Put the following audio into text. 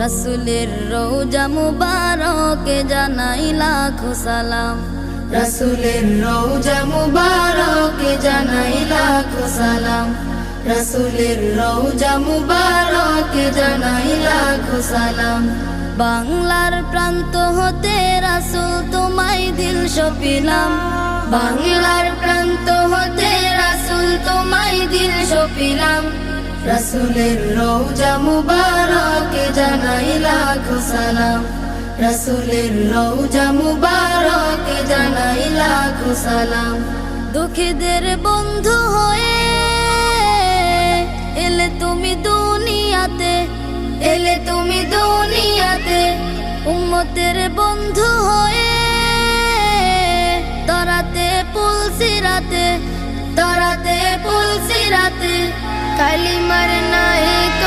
রাসূলের রওজা মুবারকে জানাই লাখো সালাম, রাসূলের রওজা মুবারকে জানাই লাখো সালাম, রাসূলের রওজা মুবারকে জানাই লাখো সালাম। বাংলার প্রান্ত হতে রাসূল তোমায় দিল সপিলাম, বাংলার প্রান্ত হতে রাসূল তোমায় দিল সপিলাম, রাসূলের রওজা মুবারকে জানাই লাখো সালাম, রাসূলের রওজা মুবারকে জানাই লাখো সালাম। দুঃখীদের বন্ধু হয়ে এলে তুমি দুনিয়াতে, এলে তুমি দুনিয়াতে, উম্মতের বন্ধু হয়ে তরাতে পুলসিরাতে, তরাতে পুলসিরাতে, কালিমার নায়ক